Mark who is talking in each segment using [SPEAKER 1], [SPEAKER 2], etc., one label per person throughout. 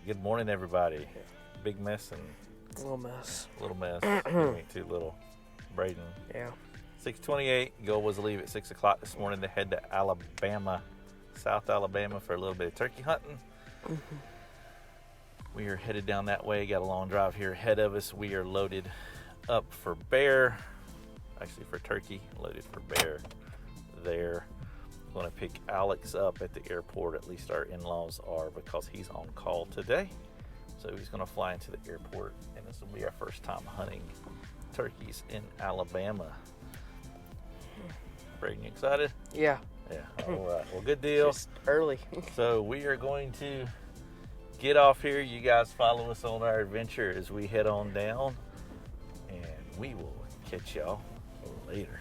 [SPEAKER 1] Good morning, everybody. Big mess and
[SPEAKER 2] Little mess.
[SPEAKER 1] little mess. You ain't too little. Braden.
[SPEAKER 2] Yeah.
[SPEAKER 1] 6:28. Goal was to leave at 6 o'clock this morning to head to Alabama, South Alabama, for a little bit of turkey hunting. We are headed down that way. Got a long drive here ahead of us. We are loaded up for bear. Actually, for turkey. Loaded for bear there. Going to pick Alex up at the airport. At least our in-laws are, because he's on call today. So he's going to fly into the airport, and this will be our first time hunting turkeys in Alabama. Braden, you excited?
[SPEAKER 2] Yeah.
[SPEAKER 1] Yeah. All right. Well, good deal.
[SPEAKER 2] Just early.
[SPEAKER 1] So we are going to get off here. You guys follow us on our adventure as we head on down, and we will catch y'all later.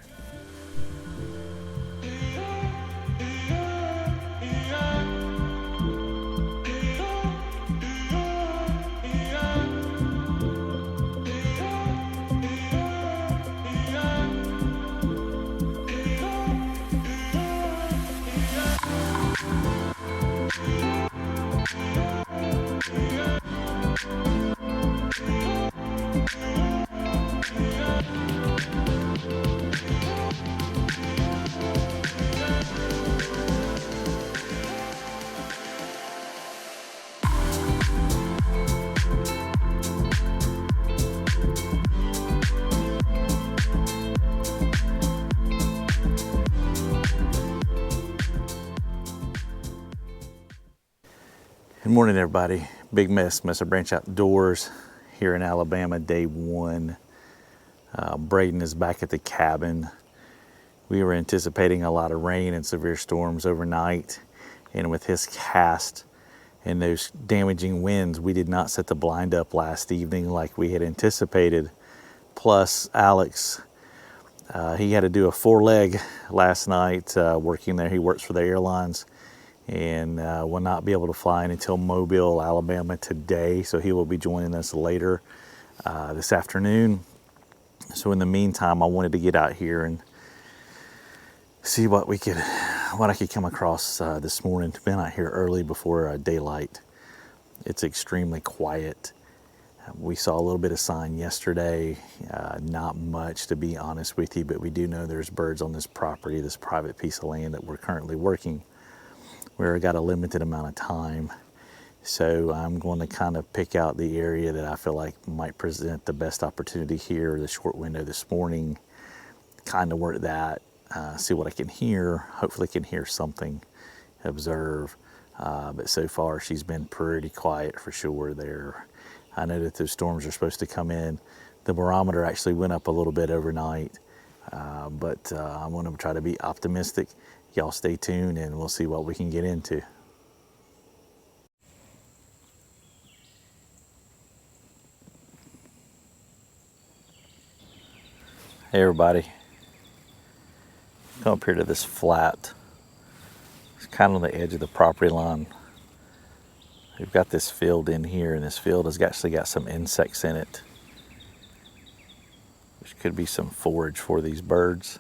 [SPEAKER 1] Good morning, everybody. Big mess of Branch Outdoors here in Alabama, day one. Braden is back at the cabin. We were anticipating a lot of rain and severe storms overnight, and with his cast and those damaging winds, we did not set the blind up last evening like we had anticipated. Plus, Alex, he had to do a 4-leg last night working there. He works for the airlines, and will not be able to fly in until Mobile, Alabama today. So he will be joining us later this afternoon. So in the meantime, I wanted to get out here and see what I could come across this morning. Been out here early before daylight. It's extremely quiet. We saw a little bit of sign yesterday, not much to be honest with you, but we do know there's birds on this property, this private piece of land that we're currently working. We've got a limited amount of time, so I'm going to kind of pick out the area that I feel like might present the best opportunity here, the short window this morning, kind of work that, see what I can hear, hopefully can hear something, observe, but so far she's been pretty quiet for sure there. I know that those storms are supposed to come in. The barometer actually went up a little bit overnight, but I'm going to try to be optimistic. Y'all stay tuned and we'll see what we can get into. Hey everybody, come up here to this flat. It's kind of on the edge of the property line. We've got this field in here, and this field has actually got some insects in it, which could be some forage for these birds.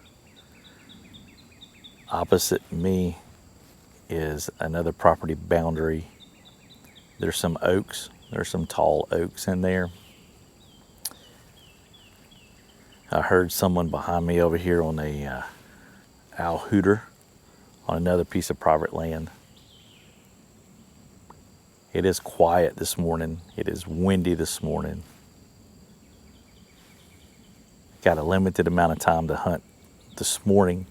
[SPEAKER 1] Opposite me is another property boundary. There's some oaks. There's some tall oaks in there. I heard someone behind me over here on a owl hooter on another piece of private land. It is quiet this morning. It is windy this morning. Got a limited amount of time to hunt this morning.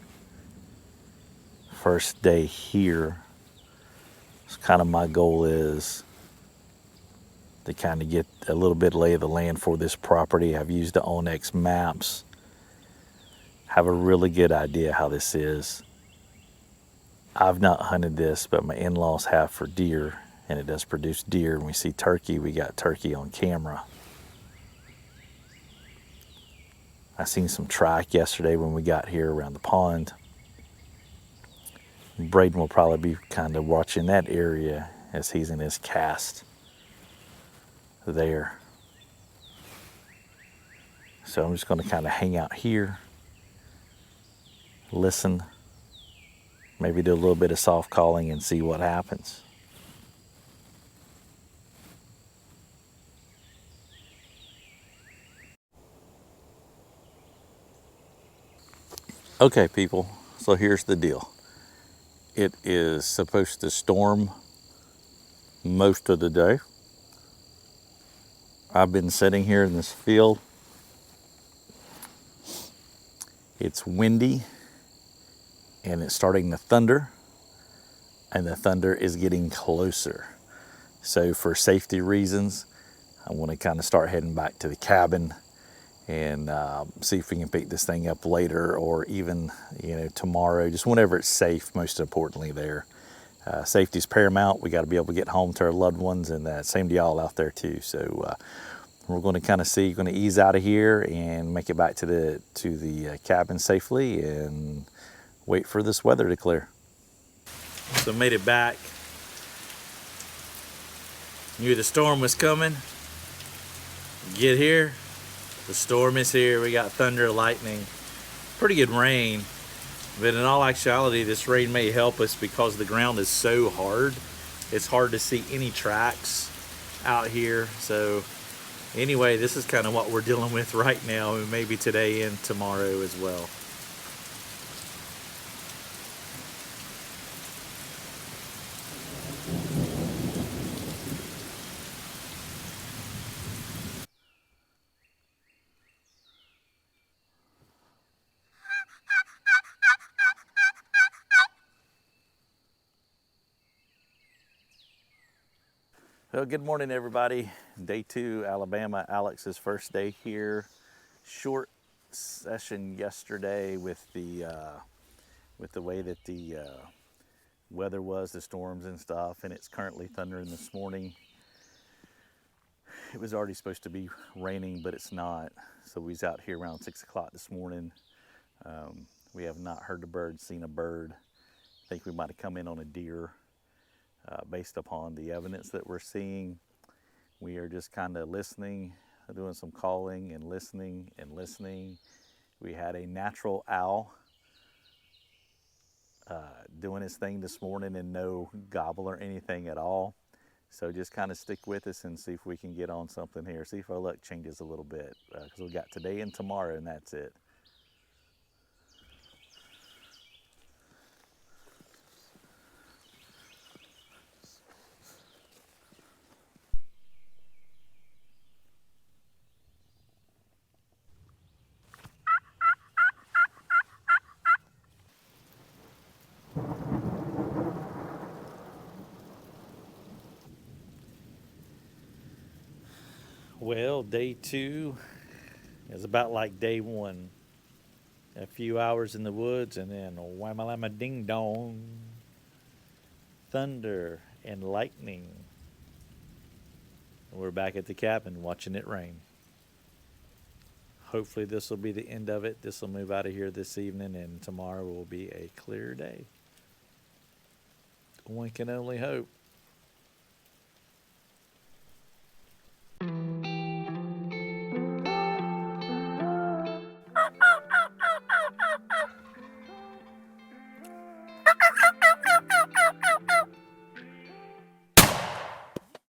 [SPEAKER 1] First day here. It's kind of my goal is to kind of get a little bit lay of the land for this property. I've used the Onyx maps. Have a really good idea how this is. I've not hunted this, but my in-laws have for deer, and it does produce deer. When we see turkey, we got turkey on camera. I seen some trike yesterday when we got here around the pond. Braden will probably be kind of watching that area as he's in his cast there. So I'm just going to kind of hang out here, listen, maybe do a little bit of soft calling and see what happens. Okay, people, so here's the deal. It is supposed to storm most of the day. I've been sitting here in this field. It's windy and it's starting to thunder, and the thunder is getting closer. So, for safety reasons, I want to kind of start heading back to the cabin and see if we can pick this thing up later, or even tomorrow, just whenever it's safe. Most importantly, there, safety is paramount. We got to be able to get home to our loved ones, and same to y'all out there too. So we're going to kind of see, going to ease out of here and make it back to the cabin safely, and wait for this weather to clear. So made it back. Knew the storm was coming. Get here. The storm is here. We got thunder, lightning, pretty good rain. But in all actuality, this rain may help us because the ground is so hard. It's hard to see any tracks out here. So anyway, this is kind of what we're dealing with right now, and maybe today and tomorrow as well. Well, good morning, everybody. Day 2, Alabama. Alex's first day here. Short session yesterday with the way that the weather was, the storms and stuff, and it's currently thundering this morning. It was already supposed to be raining, but it's not. So we was out here around 6 o'clock this morning. We have not heard a bird, seen a bird. I think we might have come in on a deer. Based upon the evidence that we're seeing, we are just kind of listening, doing some calling and listening and listening. We had a natural owl doing his thing this morning, and no gobble or anything at all. So just kind of stick with us and see if we can get on something here. See if our luck changes a little bit, because we got today and tomorrow, and that's it. Well, day 2 is about like day 1. A few hours in the woods, and then wham-a-lamma ding dong, thunder and lightning. We're back at the cabin watching it rain. Hopefully this will be the end of it. This will move out of here this evening, and tomorrow will be a clear day. One can only hope.